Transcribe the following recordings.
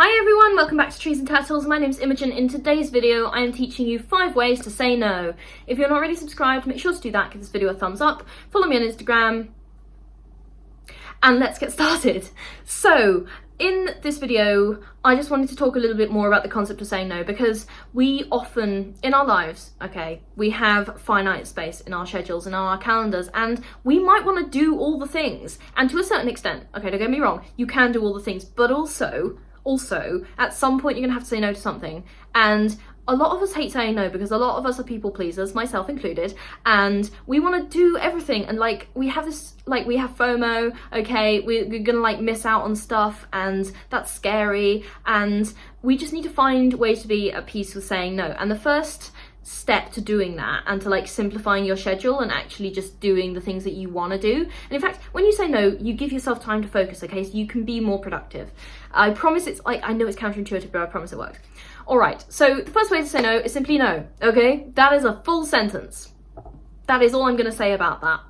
Hi everyone, welcome back to Trees and Turtles. My name's Imogen. In today's video, I am teaching you 5 ways to say no. If you're not already subscribed, make sure to do that, give this video a thumbs up, follow me on Instagram, and let's get started. So, in this video, I just wanted to talk a little bit more about the concept of saying no, because we often, in our lives, okay, we have finite space in our schedules and our calendars, and we might want to do all the things, and to a certain extent, okay, don't get me wrong, you can do all the things, but also, at some point you're gonna have to say no to something. And a lot of us hate saying no because a lot of us are people pleasers, myself included, and we want to do everything, and like we have this, like we have FOMO, okay, we're gonna like miss out on stuff, and that's scary, and we just need to find ways to be at peace with saying no. And the first step to doing that, and to like simplifying your schedule and actually just doing the things that you want to do, and in fact when you say no, you give yourself time to focus, okay, so you can be more productive. I promise. It's like, I know it's counterintuitive, but I promise it works. All right, so the first way to say no is simply no, okay? That is a full sentence. That is all I'm going to say about that.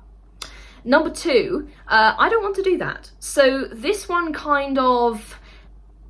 Number 2, I don't want to do that. So this one kind of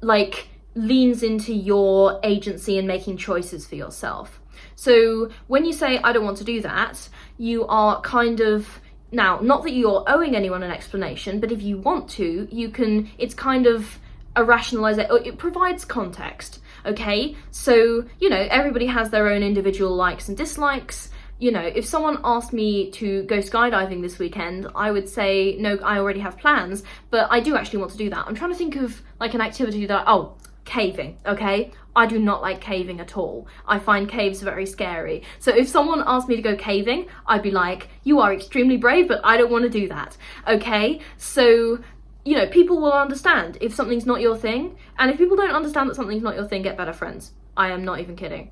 like leans into your agency and making choices for yourself. So when you say I don't want to do that, you are kind of, now, not that you're owing anyone an explanation, but if you want to, you can, it's kind of a rationalization, it provides context, okay? So, you know, everybody has their own individual likes and dislikes. You know, if someone asked me to go skydiving this weekend, I would say, no, I already have plans, but I do actually want to do that. I'm trying to think of like an activity that, oh, caving, okay? I do not like caving at all. I find caves very scary. So if someone asked me to go caving, I'd be like, you are extremely brave, but I don't want to do that, okay? So, you know, people will understand if something's not your thing, and if people don't understand that something's not your thing, get better friends. I am not even kidding.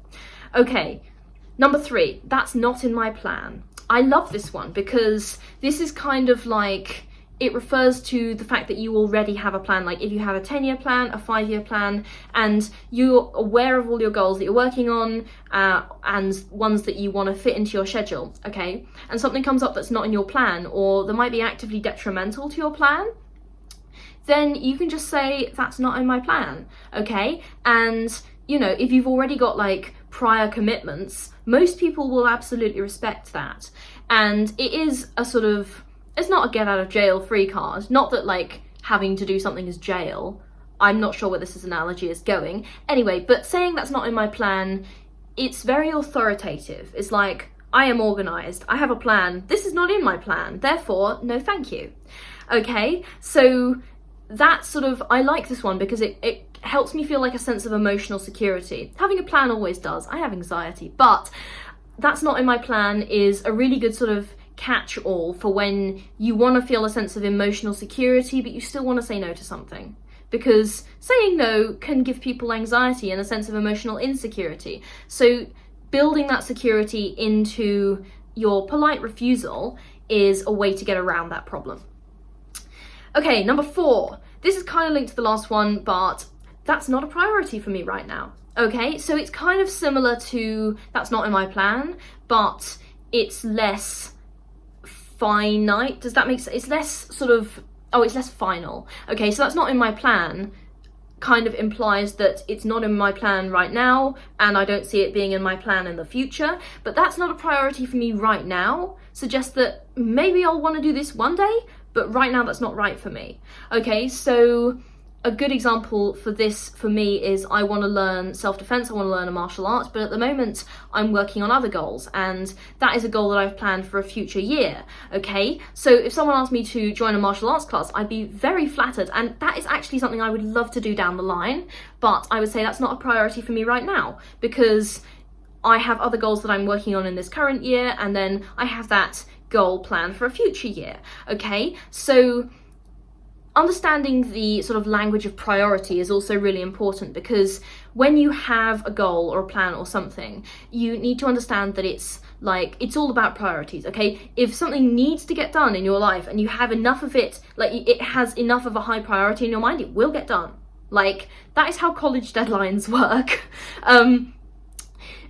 Okay, number 3, that's not in my plan. I love this one because this is kind of like, it refers to the fact that you already have a plan. Like if you have a 10-year plan, a 5-year plan, and you're aware of all your goals that you're working on, and ones that you want to fit into your schedule, okay? And something comes up that's not in your plan, or that might be actively detrimental to your plan, then you can just say, that's not in my plan, okay? And, you know, if you've already got like prior commitments, most people will absolutely respect that. And it is a sort of, it's not a get out of jail free card. Not that like having to do something is jail. I'm not sure where this analogy is going. Anyway, but saying that's not in my plan, it's very authoritative. It's like, I am organized, I have a plan, this is not in my plan, therefore, no thank you. Okay, so that's sort of, I like this one because it helps me feel like a sense of emotional security. Having a plan always does. I have anxiety, but that's not in my plan is a really good sort of catch-all for when you want to feel a sense of emotional security, but you still want to say no to something. Because saying no can give people anxiety and a sense of emotional insecurity. So building that security into your polite refusal is a way to get around that problem. Okay, number 4. This is kind of linked to the last one, but that's not a priority for me right now. Okay, so it's kind of similar to that's not in my plan, but it's less finite. Does that make sense? It's less sort of, oh, it's less final. Okay, so that's not in my plan kind of implies that it's not in my plan right now, and I don't see it being in my plan in the future, but that's not a priority for me right now suggests that maybe I'll want to do this one day, but right now that's not right for me. Okay, so a good example for this for me is I want to learn self-defense, I want to learn a martial art, but at the moment I'm working on other goals, and that is a goal that I've planned for a future year, okay? So if someone asked me to join a martial arts class, I'd be very flattered, and that is actually something I would love to do down the line, but I would say that's not a priority for me right now, because I have other goals that I'm working on in this current year, and then I have that goal planned for a future year, okay? So understanding the sort of language of priority is also really important, because when you have a goal or a plan or something, you need to understand that it's like, it's all about priorities, okay? If something needs to get done in your life and you have enough of it, like it has enough of a high priority in your mind, it will get done. Like, that is how college deadlines work.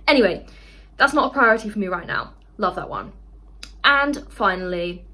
Anyway, that's not a priority for me right now. Love that one. And finally,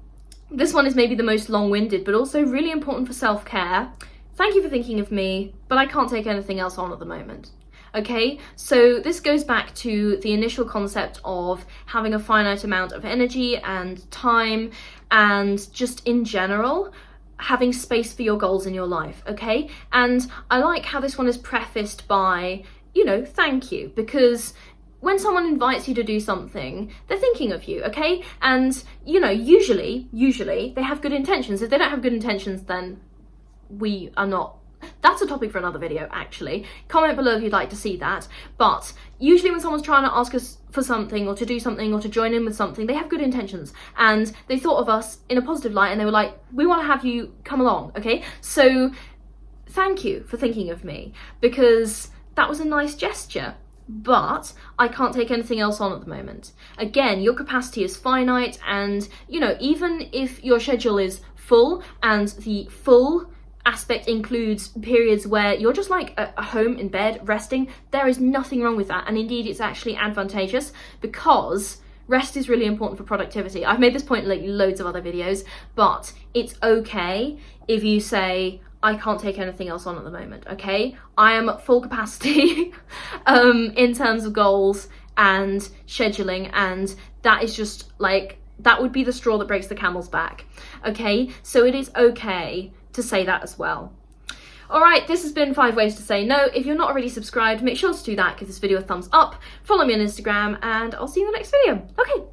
this one is maybe the most long-winded, but also really important for self-care. thank you for thinking of me, but I can't take anything else on at the moment. Okay, so this goes back to the initial concept of having a finite amount of energy and time, and just in general, having space for your goals in your life, okay? And I like how this one is prefaced by, you know, thank you, because when someone invites you to do something, they're thinking of you, okay? And, you know, usually, they have good intentions. If they don't have good intentions, then we are not. That's a topic for another video, actually. Comment below if you'd like to see that. But usually when someone's trying to ask us for something, or to do something, or to join in with something, they have good intentions. And they thought of us in a positive light, and they were like, we want to have you come along, okay? So thank you for thinking of me, because that was a nice gesture. But I can't take anything else on at the moment. Again, your capacity is finite, and, you know, even if your schedule is full, and the full aspect includes periods where you're just like at home in bed resting, there is nothing wrong with that. And indeed, it's actually advantageous, because rest is really important for productivity. I've made this point in like loads of other videos, but it's okay if you say, I can't take anything else on at the moment, okay? I am at full capacity in terms of goals and scheduling, and that is just like, that would be the straw that breaks the camel's back, okay? So it is okay to say that as well. Alright, this has been 5 ways to say no. If you're not already subscribed, make sure to do that, give this video a thumbs up, follow me on Instagram, and I'll see you in the next video. Okay,